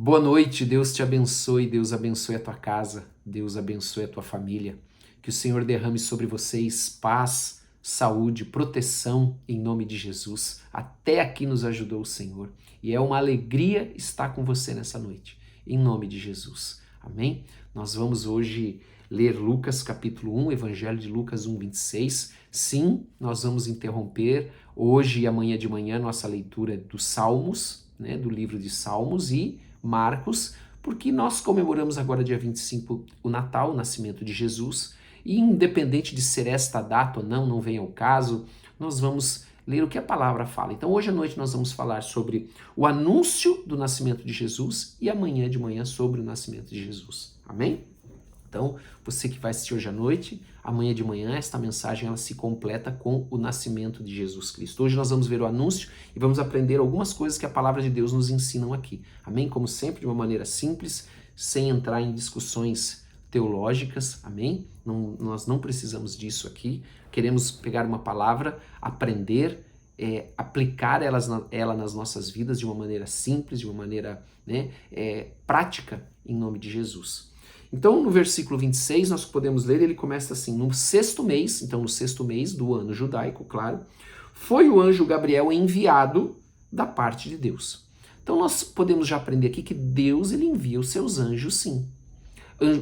Boa noite, Deus te abençoe, Deus abençoe a tua casa, Deus abençoe a tua família. Que o Senhor derrame sobre vocês paz, saúde, proteção em nome de Jesus. Até aqui nos ajudou o Senhor e é uma alegria estar com você nessa noite, em nome de Jesus. Amém? Nós vamos hoje ler Lucas capítulo 1, Evangelho de Lucas 1:26. Sim, nós vamos interromper hoje e amanhã de manhã nossa leitura dos Salmos, do livro de Salmos e Marcos, porque nós comemoramos agora dia 25 o Natal, o nascimento de Jesus, e independente de ser esta data ou não vem ao caso, nós vamos ler o que a palavra fala. Então hoje à noite nós vamos falar sobre o anúncio do nascimento de Jesus e amanhã de manhã sobre o nascimento de Jesus. Amém? Então, você que vai assistir hoje à noite, amanhã de manhã, esta mensagem ela se completa com o nascimento de Jesus Cristo. Hoje nós vamos ver o anúncio e vamos aprender algumas coisas que a palavra de Deus nos ensina aqui. Amém? Como sempre, de uma maneira simples, sem entrar em discussões teológicas. Amém? Nós não precisamos disso aqui. Queremos pegar uma palavra, aprender, aplicar ela nas nossas vidas de uma maneira simples, de uma maneira prática, em nome de Jesus. Então, no versículo 26, nós podemos ler, ele começa assim, no sexto mês do ano judaico, claro, foi o anjo Gabriel enviado da parte de Deus. Então, nós podemos já aprender aqui que Deus, ele envia os seus anjos, sim.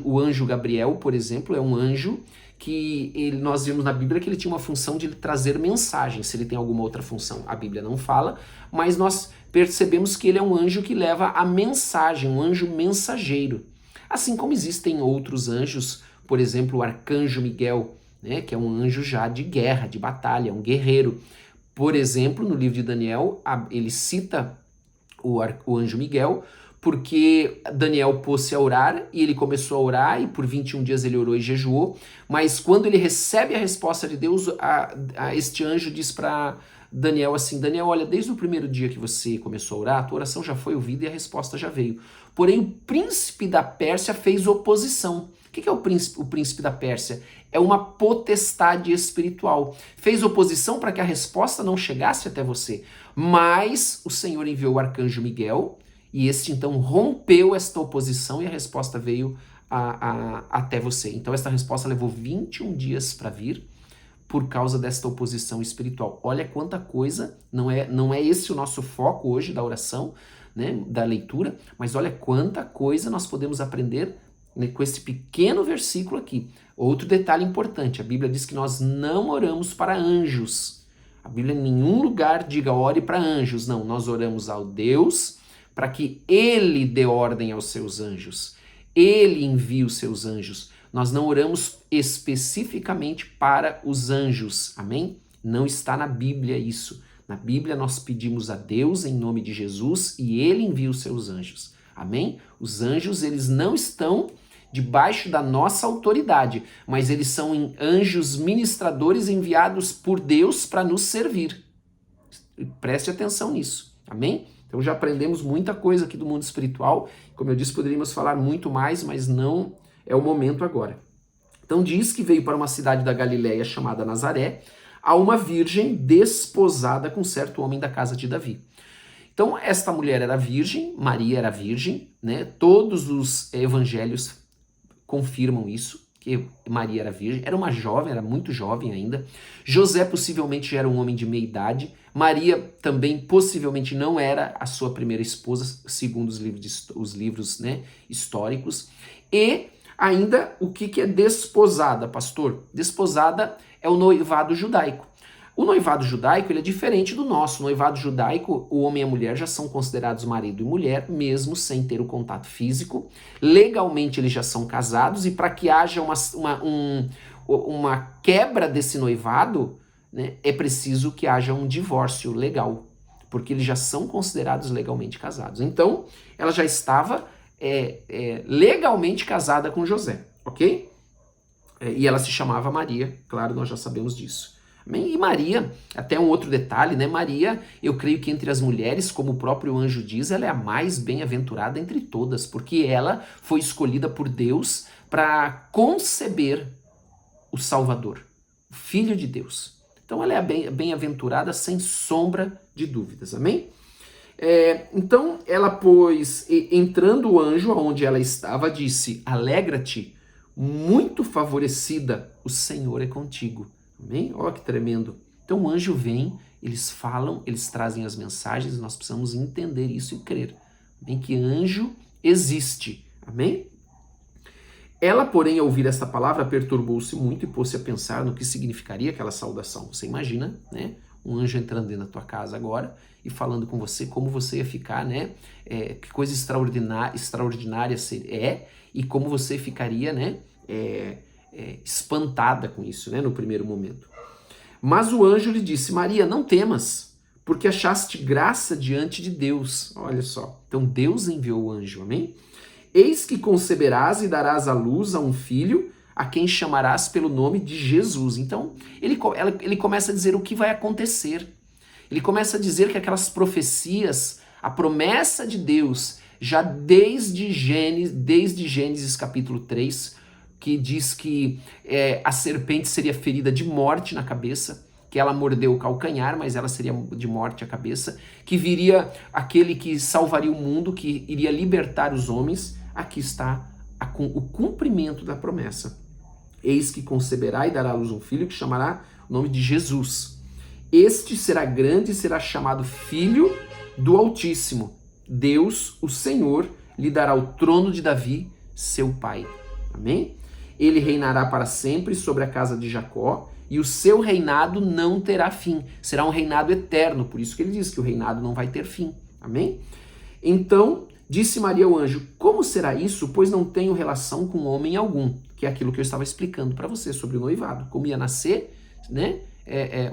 O anjo Gabriel, por exemplo, é um anjo que nós vimos na Bíblia que ele tinha uma função de trazer mensagens. Se ele tem alguma outra função, a Bíblia não fala, mas nós percebemos que ele é um anjo que leva a mensagem, um anjo mensageiro. Assim como existem outros anjos, por exemplo, o arcanjo Miguel, que é um anjo já de guerra, de batalha, um guerreiro. Por exemplo, no livro de Daniel, ele cita o anjo Miguel, porque Daniel pôs-se a orar, e ele começou a orar, e por 21 dias ele orou e jejuou, mas quando ele recebe a resposta de Deus, este anjo diz para Daniel assim, Daniel, olha, desde o primeiro dia que você começou a orar, a tua oração já foi ouvida e a resposta já veio. Porém, o príncipe da Pérsia fez oposição. O que é o príncipe da Pérsia? É uma potestade espiritual. Fez oposição para que a resposta não chegasse até você. Mas o Senhor enviou o arcanjo Miguel, e este então rompeu esta oposição e a resposta veio até você. Então esta resposta levou 21 dias para vir por causa desta oposição espiritual. Olha quanta coisa, não é esse o nosso foco hoje da oração, da leitura, mas olha quanta coisa nós podemos aprender com esse pequeno versículo aqui. Outro detalhe importante, a Bíblia diz que nós não oramos para anjos. A Bíblia em nenhum lugar diga ore para anjos, não, nós oramos ao Deus para que Ele dê ordem aos seus anjos. Ele envia os seus anjos. Nós não oramos especificamente para os anjos, amém? Não está na Bíblia isso. Na Bíblia nós pedimos a Deus em nome de Jesus e Ele envia os seus anjos, amém? Os anjos, eles não estão debaixo da nossa autoridade, mas eles são anjos ministradores enviados por Deus para nos servir. Preste atenção nisso, amém? Então já aprendemos muita coisa aqui do mundo espiritual. Como eu disse, poderíamos falar muito mais, mas não é o momento agora. Então diz que veio para uma cidade da Galileia chamada Nazaré, a uma virgem desposada com certo homem da casa de Davi. Então esta mulher era virgem, Maria era virgem, Todos os evangelhos confirmam isso, que Maria era virgem, era uma jovem, era muito jovem ainda. José possivelmente era um homem de meia idade. Maria também possivelmente não era a sua primeira esposa, segundo os livros históricos. E ainda, o que é desposada, pastor? Desposada é o noivado judaico. O noivado judaico ele é diferente do nosso. O noivado judaico, o homem e a mulher já são considerados marido e mulher, mesmo sem ter o contato físico. Legalmente eles já são casados, e para que haja uma quebra desse noivado, é preciso que haja um divórcio legal, porque eles já são considerados legalmente casados. Então, ela já estava legalmente casada com José, ok? E ela se chamava Maria, claro, nós já sabemos disso. E Maria, até um outro detalhe, Maria, eu creio que entre as mulheres, como o próprio anjo diz, ela é a mais bem-aventurada entre todas, porque ela foi escolhida por Deus para conceber o Salvador, o Filho de Deus. Então ela é a bem-aventurada sem sombra de dúvidas, amém? Então ela pôs, entrando o anjo aonde ela estava, disse: alegra-te, muito favorecida, o Senhor é contigo. Amém? Olha que tremendo. Então o anjo vem, eles falam, eles trazem as mensagens, nós precisamos entender isso e crer. Amém? Que anjo existe. Amém? Ela, porém, ao ouvir esta palavra, perturbou-se muito e pôs-se a pensar no que significaria aquela saudação. Você imagina, né? Um anjo entrando dentro da tua casa agora e falando com você como você ia ficar, né? Que coisa extraordinária é e como você ficaria, né? Espantada com isso, né? No primeiro momento. Mas o anjo lhe disse: Maria, não temas, porque achaste graça diante de Deus. Olha só. Então Deus enviou o anjo, amém? Eis que conceberás e darás à luz a um filho, a quem chamarás pelo nome de Jesus. Então, ele começa a dizer o que vai acontecer. Ele começa a dizer que aquelas profecias, a promessa de Deus, já desde Gênesis capítulo 3, que diz que a serpente seria ferida de morte na cabeça, que ela mordeu o calcanhar, mas ela seria de morte a cabeça, que viria aquele que salvaria o mundo, que iria libertar os homens. Aqui está o cumprimento da promessa. Eis que conceberá e dará à luz um filho que chamará o nome de Jesus. Este será grande e será chamado Filho do Altíssimo. Deus, o Senhor, lhe dará o trono de Davi, seu pai. Amém? Ele reinará para sempre sobre a casa de Jacó, e o seu reinado não terá fim. Será um reinado eterno, por isso que ele diz que o reinado não vai ter fim. Amém? Então, disse Maria ao anjo: como será isso, pois não tenho relação com homem algum? Que é aquilo que eu estava explicando para você sobre o noivado. Como ia nascer, né,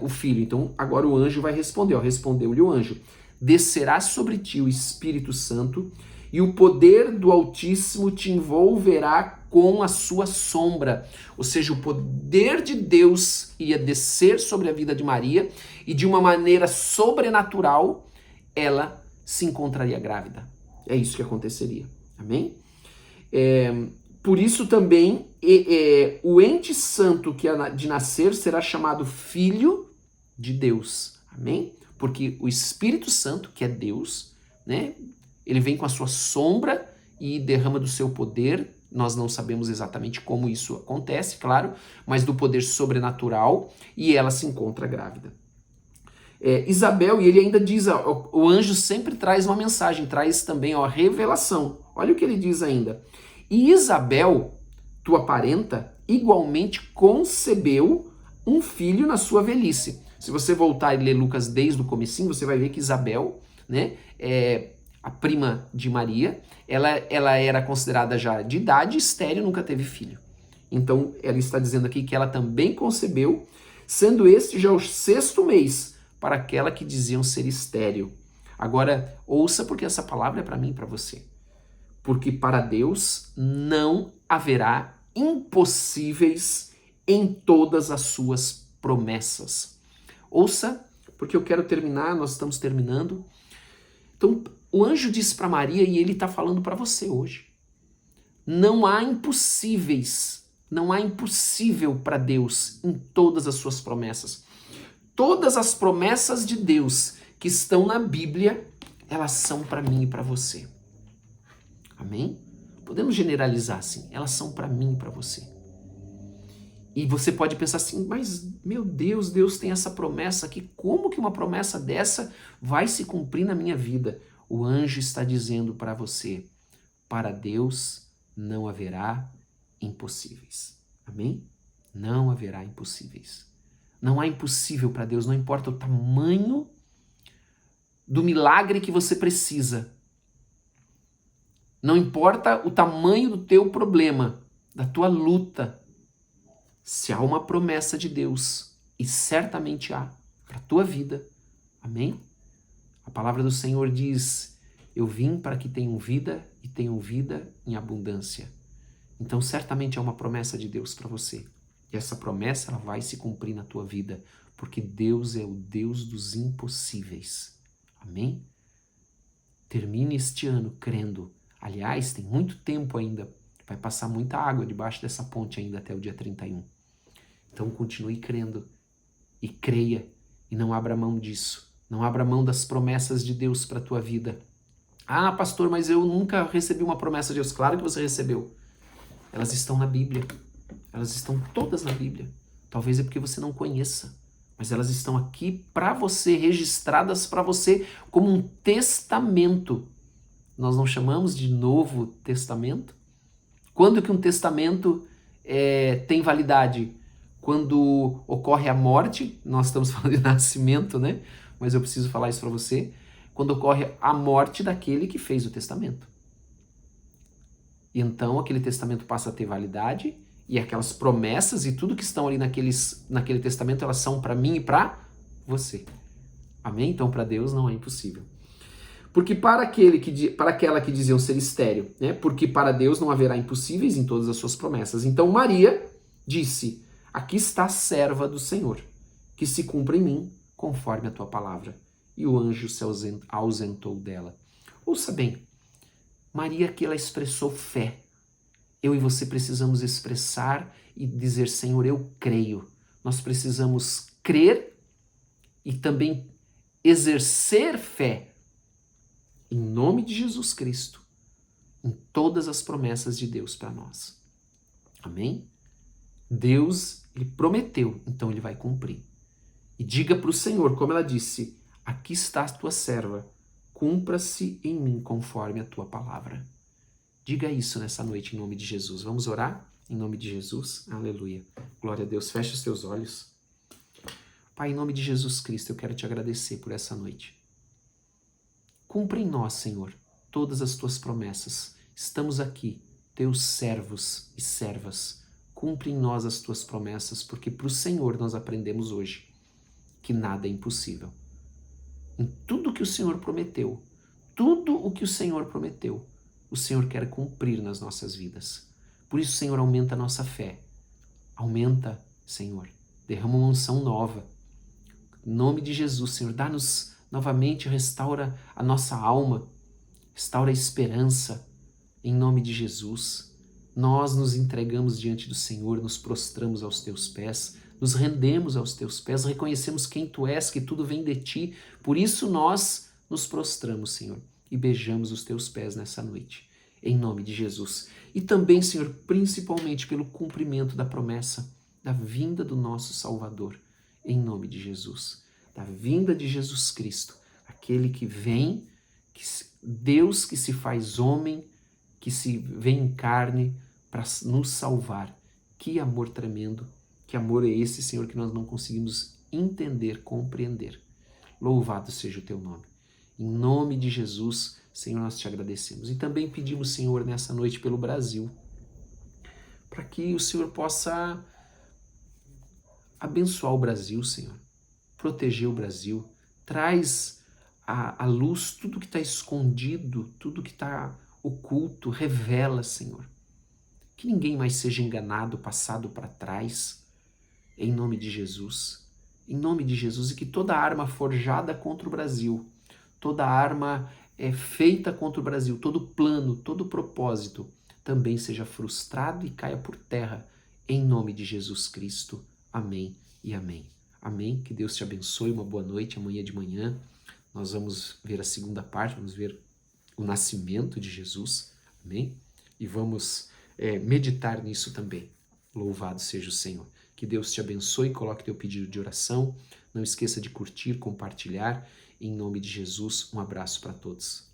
o filho. Então, agora o anjo vai responder. Respondeu-lhe o anjo: descerá sobre ti o Espírito Santo, e o poder do Altíssimo te envolverá com a sua sombra. Ou seja, o poder de Deus ia descer sobre a vida de Maria, e de uma maneira sobrenatural, ela se encontraria grávida. É isso que aconteceria. Amém? Por isso também, o ente santo que há de nascer será chamado Filho de Deus. Amém? Porque o Espírito Santo, que é Deus, né? Ele vem com a sua sombra e derrama do seu poder. Nós não sabemos exatamente como isso acontece, claro, mas do poder sobrenatural, e ela se encontra grávida. Isabel, e ele ainda diz, o anjo sempre traz uma mensagem, traz também a revelação. Olha o que ele diz ainda. E Isabel, tua parenta, igualmente concebeu um filho na sua velhice. Se você voltar e ler Lucas desde o comecinho, você vai ver que Isabel, né, a prima de Maria, ela era considerada já de idade, estéril, nunca teve filho. Então, ela está dizendo aqui que ela também concebeu, sendo este já o 6º mês, para aquela que diziam ser estéril. Agora, ouça, porque essa palavra é para mim e para você. Porque para Deus não haverá impossíveis em todas as suas promessas. Ouça, porque eu quero terminar, nós estamos terminando. Então, o anjo disse para Maria, e ele está falando para você hoje. Não há impossíveis, não há impossível para Deus em todas as suas promessas. Todas as promessas de Deus que estão na Bíblia, elas são para mim e para você. Amém? Podemos generalizar assim, elas são para mim e para você. E você pode pensar assim, mas meu Deus, Deus tem essa promessa aqui, como que uma promessa dessa vai se cumprir na minha vida? O anjo está dizendo para você, para Deus não haverá impossíveis. Amém? Não haverá impossíveis. Não há impossível para Deus, não importa o tamanho do milagre que você precisa. Não importa o tamanho do teu problema, da tua luta. Se há uma promessa de Deus, e certamente há, para a tua vida. Amém? A palavra do Senhor diz, eu vim para que tenham vida e tenham vida em abundância. Então certamente há uma promessa de Deus para você. E essa promessa ela vai se cumprir na tua vida, porque Deus é o Deus dos impossíveis. Amém? Termine este ano crendo. Aliás, tem muito tempo ainda. Vai passar muita água debaixo dessa ponte ainda até o dia 31. Então continue crendo e creia e não abra mão disso. Não abra mão das promessas de Deus para a tua vida. Ah, pastor, mas eu nunca recebi uma promessa de Deus. Claro que você recebeu. Elas estão na Bíblia. Elas estão todas na Bíblia. Talvez é porque você não conheça, mas elas estão aqui para você, registradas para você como um testamento. Nós não chamamos de Novo Testamento? Quando que um testamento tem validade? Quando ocorre a morte, nós estamos falando de nascimento, né? Mas eu preciso falar isso para você. Quando ocorre a morte daquele que fez o testamento. E então aquele testamento passa a ter validade e aquelas promessas e tudo que estão ali naquele testamento, elas são para mim e para você. Amém? Então para Deus não é impossível. Porque para aquela que diziam ser estéril, né? Porque para Deus não haverá impossíveis em todas as suas promessas. Então Maria disse: aqui está a serva do Senhor, que se cumpra em mim conforme a tua palavra. E o anjo se ausentou dela. Ouça bem, Maria aqui ela expressou fé. Eu e você precisamos expressar e dizer: Senhor, eu creio. Nós precisamos crer e também exercer fé em nome de Jesus Cristo, em todas as promessas de Deus para nós. Amém? Deus, Ele prometeu, então Ele vai cumprir. E diga para o Senhor, como ela disse: aqui está a tua serva, cumpra-se em mim conforme a tua palavra. Diga isso nessa noite em nome de Jesus. Vamos orar? Em nome de Jesus. Aleluia. Glória a Deus. Feche os teus olhos. Pai, em nome de Jesus Cristo, eu quero te agradecer por essa noite. Cumpre em nós, Senhor, todas as tuas promessas. Estamos aqui, teus servos e servas. Cumpre em nós as tuas promessas, porque para o Senhor nós aprendemos hoje que nada é impossível. Em tudo que o Senhor prometeu, tudo o que o Senhor prometeu, o Senhor quer cumprir nas nossas vidas. Por isso, Senhor, aumenta a nossa fé. Aumenta, Senhor. Derrama uma unção nova. Em nome de Jesus, Senhor, dá-nos novamente, restaura a nossa alma, restaura a esperança. Em nome de Jesus, nós nos entregamos diante do Senhor, nos prostramos aos teus pés, nos rendemos aos teus pés, reconhecemos quem tu és, que tudo vem de ti. Por isso nós nos prostramos, Senhor, e beijamos os teus pés nessa noite, em nome de Jesus. E também, Senhor, principalmente pelo cumprimento da promessa da vinda do nosso Salvador, em nome de Jesus, da vinda de Jesus Cristo, aquele que vem, Deus que se faz homem, que se vem em carne para nos salvar. Que amor tremendo, que amor é esse, Senhor, que nós não conseguimos entender, compreender. Louvado seja o teu nome. Em nome de Jesus, Senhor, nós te agradecemos. E também pedimos, Senhor, nessa noite pelo Brasil, para que o Senhor possa abençoar o Brasil, Senhor, proteger o Brasil, traz à luz tudo que está escondido, tudo que está oculto, revela, Senhor. Que ninguém mais seja enganado, passado para trás, em nome de Jesus. Em nome de Jesus, e que toda arma forjada contra o Brasil, toda arma feita contra o Brasil, todo plano, todo propósito, também seja frustrado e caia por terra, em nome de Jesus Cristo. Amém e amém. Amém. Que Deus te abençoe. Uma boa noite. Amanhã de manhã nós vamos ver a segunda parte, vamos ver o nascimento de Jesus. Amém? E vamos meditar nisso também. Louvado seja o Senhor. Que Deus te abençoe. Coloque teu pedido de oração. Não esqueça de curtir, compartilhar. Em nome de Jesus, um abraço para todos.